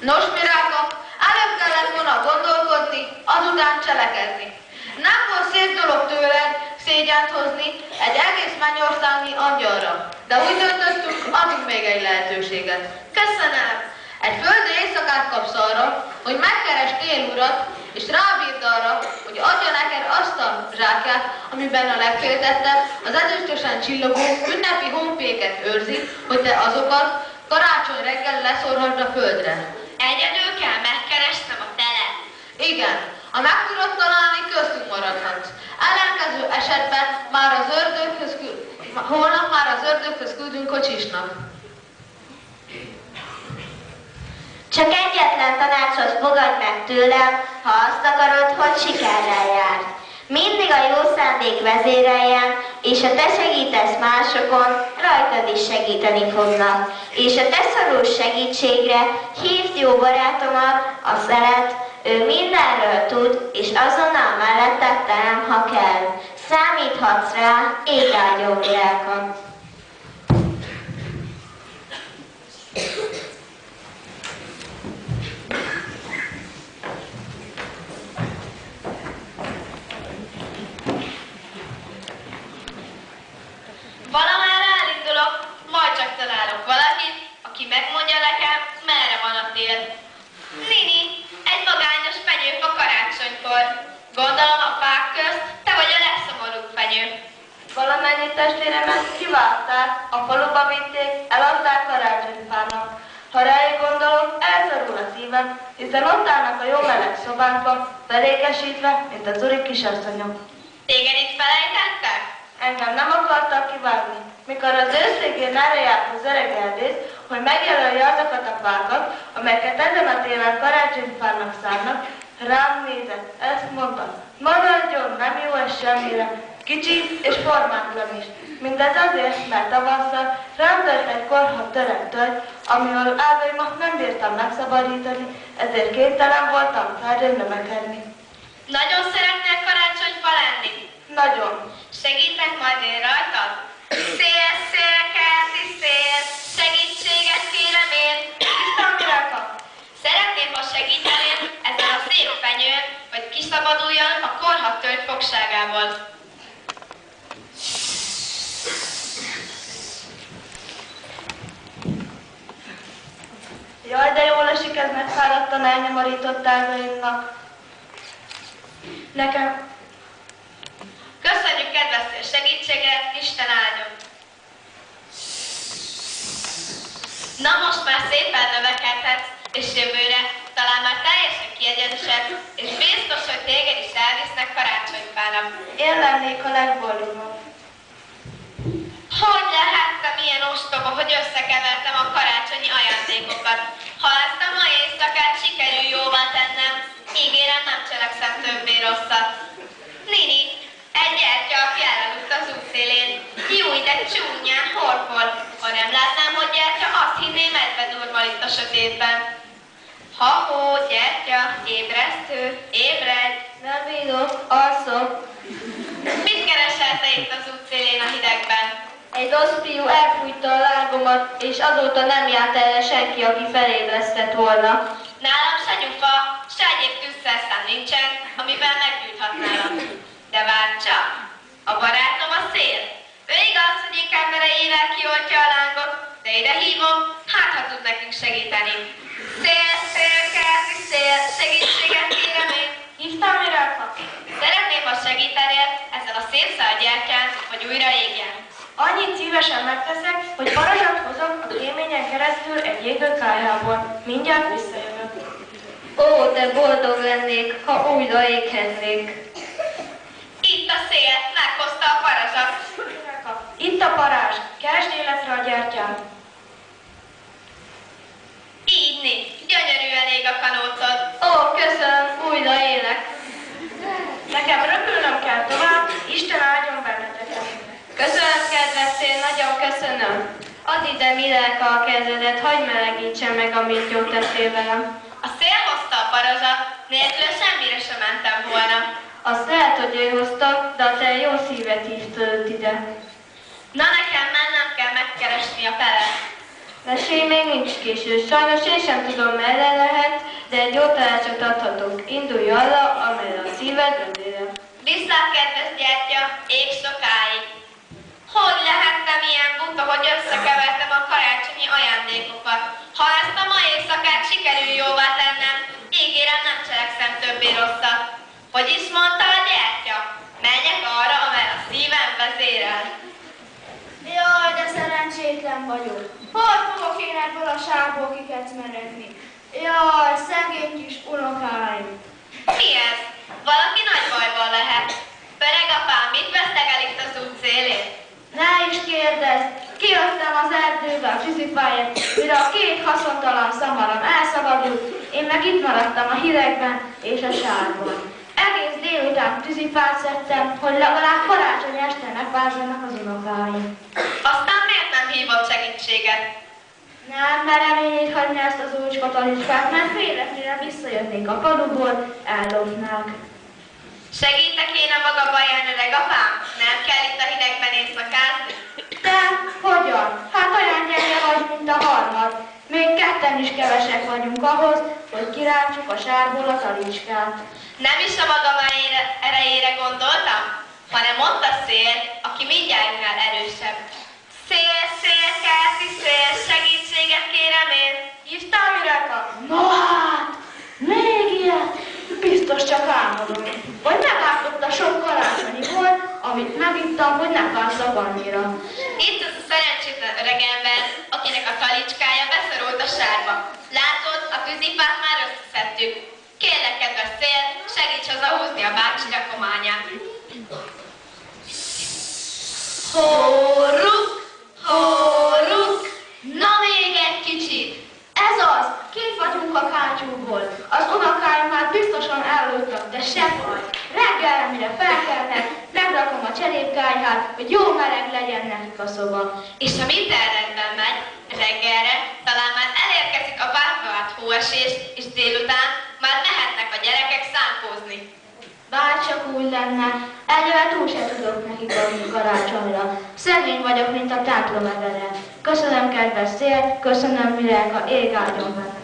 Nos, Miráka, előbb kellett volna gondolkodni, azután cselekedni. Nem volt szép dolog tőled szégyent hozni egy egész mennyországnyi angyalra, de úgy döntöttünk, adunk még egy lehetőséget. Köszönöm! Egy földi éjszakát kapsz arra, hogy megkeresd Tél urat, és rábírd arra, hogy adja neked azt a zsákját, amiben a legféltettebb, az ezüstösen csillogó ünnepi honpéket őrzi, hogy te azokat karácsony reggel leszórhassd a földre. Egyedül kell megkeresnem a telet. Igen, ha meg tudod találni, köztünk maradhatsz. Ellenkező esetben holnap már az ördöghöz küldünk kocsisnak. Csak egyetlen tanácsot fogadj meg tőlem, ha azt akarod, hogy sikerrel jár. Mindig a jó szándék vezéreljen, és ha te segítesz másokon, rajtad is segíteni fognak. És ha te szorulsz segítségre, hívd jó barátomat, a Szelet, ő mindenről tud, és azonnal melletted terem, ha kell. Számíthatsz rá, égágyó Miráka. Valamára elindulok, majd csak találok valakit, aki megmondja nekem, merre van a tél. Nini, egy magányos fenyőfa karácsonykor. Gondolom a fák közt te vagy a legszomorúbb fenyő. Valamennyi testvéremet kivágták, a faluba vitték, eladták karácsonyfának. Ha rájuk gondolok, elszorul a szívem, hiszen ott állnak a jó meleg szobánkba, felékesítve, mint a curi kisasszonyok. Téged itt felejtettek? Engem nem akartak kivágni. Mikor az ősz végén erre járt az öreg erdész, hogy megjelölje azokat a fákat, amelyeket ezen a télen karácsonyfának szánnak, rám nézett, ezt mondta, maradjon, nem jó ez semmire, kicsi és formátlan is. Mindez azért, mert tavasszal rám tört egy korhat töreg tölgy, amiből ágaimat nem bírtam megszabadítani, ezért képtelen voltam fárdon növekedni. Nagyon szeretnél karácsonyfa lenni? Nagyon. Segítek majd én rajtad? Szél, szél, kelti szél, segítséget kérem én. Tisztán, Miráka! Szeretném, ha segítenél ezen a szép fenyőn, hogy kiszabaduljon a korhat tölgy fogságából. Jaj, de jól esik ez megfáradtan elnyomorított ágaimnak. Nekem... Köszönjük kedves segítséget, Isten áldjon! Na most már szépen növekedhetsz, és jövőre talán már teljesen kiegyenesedsz, és biztos, hogy téged is elvisznek karácsonyfának. Én lennék a legboldogabb. Hogy lehettem ilyen ostoba, hogy összekevertem a karácsonyi ajándékokat? Ha ezt a mai éjszakát sikerül jóvá tennem, ígérem, nem cselekszem többé rosszat. Nini, egy gyertya, aki elaludt az útszélén. Júj, de csúnyán, horkol. Ha nem látnám, hogy gyertya, azt hinném, medve durmal itt a sötétben. Ha-hó, gyertya, ébresztő, ébredj! Nem bírok, alszok. Mit keresel te itt az útszélén a hidegben? Egy rossz fiú elfújta a lágomat, és azóta nem járt erre senki, aki felébresztett volna. Nálam se nyufa, se egyéb tűzszerszám nincsen, amivel meggyújthatnálak. De várj csak! A barátom a szél. Ő igaz, hogy inkább erejével kioltja a lángot, de ide hívom, hát ha tud nekünk segíteni. Szél, szél, kelti szél, segítséget kérem én. Hívtál, Miráka? Szeretném, ha segítenél ezzel a szép szárgyártyán, hogy újra égjen. Annyit szívesen megteszek, hogy parazsat hozok a kéményen keresztül egy égő kályhából. Mindjárt visszajövök. Ó, de boldog lennék, ha újra éghetnék. Itt a szél, meghozta a parazsat. Itt a parázs, keresd életre a gyertyát. Így nincs, gyönyörűen ég a kanócod. Ó, köszönöm, újra élek. Nekem röpülnöm kell tovább, Isten áldjon benneteket. Köszönöm, kedves szél, nagyon köszönöm. Add ide, Miráka, a kezedet, hagyd melegítsen meg, amit jót tettél velem. A szél hozta a parazsat, nélkül semmire sem mentem volna. Azt lehet, hogy ő hozta, de a te jó szívet hívtad ide. Na nekem mennem kell megkeresni a felet. Mesélj, még nincs késő. Sajnos én sem tudom, merre lehet, de egy jó tanácsot adhatok. Indulj arra, amelyre a szíved vezérel. Viszlát, kedves gyertya, ég sokáig. Hogy lehettem ilyen buta, hogy összekevertem a karácsonyi ajándékokat? Ha ezt a mai éjszakát sikerül jóvá tennem, ígérem, nem cselekszem többé rosszat. Hogy is mondta a gyertya? Menjek arra, amely a szívem vezérel. Jaj, de szerencsétlen vagyok. Hogy fogok én ebből a sárból kikecmeregni? Jaj, szegény kis unokáim. Mi ez? Valaki nagy bajban lehet. Öreg apám, mit vesztegel itt az út szélén? Ne is kérdezz, kijöttem az erdőbe a tűzifáért, mire a két haszontalan szamaram elszabadult, én meg itt maradtam a hidegben és a sárban. Egész délután tűzifát szedtem, hogy legalább karácsony este megvárzanak az unokáim. Aztán miért nem hívott segítséget? Nem merem én itt hagyni ezt az úrcska talicskát, mert félek, mire visszajötnék a faluból, ellopnák. Segítek én a maga baján, öreg apám? Nem kell itt a hidegben éjszakázni? Te hogyan? Hát olyan gyenge vagy, mint a harmad. Még ketten is kevesek vagyunk ahhoz, hogy kirántsuk a sárból a talicskát. Nem is a maga erejére gondoltam, hanem ott a szél, aki mindjárt erősebb. Szél, szél, kerti szél, segítséget kérem én. Hívtál, Mireka? No hát, még ilyen? Biztos csak álmodom. Vagy meglátott a sok karácsonyiból, amit megittam, hogy ne fázzak annyira. Itt az a szerencsétlen öregember, akinek a talicskája beszorult a sárba. Látod, a tűzifát már összeszedtük. Kérlek, kedves szél, segíts hazahúzni a bácsi rakományát. Horruk, horruk, na még egy kicsit. Ez az, kint vagyunk a kátyúból. Az unokáim már biztosan ellőttek, de se baj. Reggelre, mire felkelnek, megrakom a cserépkályhát, hogy jó meleg legyen nekik a szoba. És ha minden rendben megy, reggelre talán már elérkezik a várva várt hóesés, és délután már mehetnek a gyerekek szánkózni. Bárcsak úgy lenne, egyre túl se tudok nekik adni karácsonyra. Szegény vagyok, mint a templom egere. Köszönöm, kedves szél, köszönöm, Mireka, ég áldjon benne.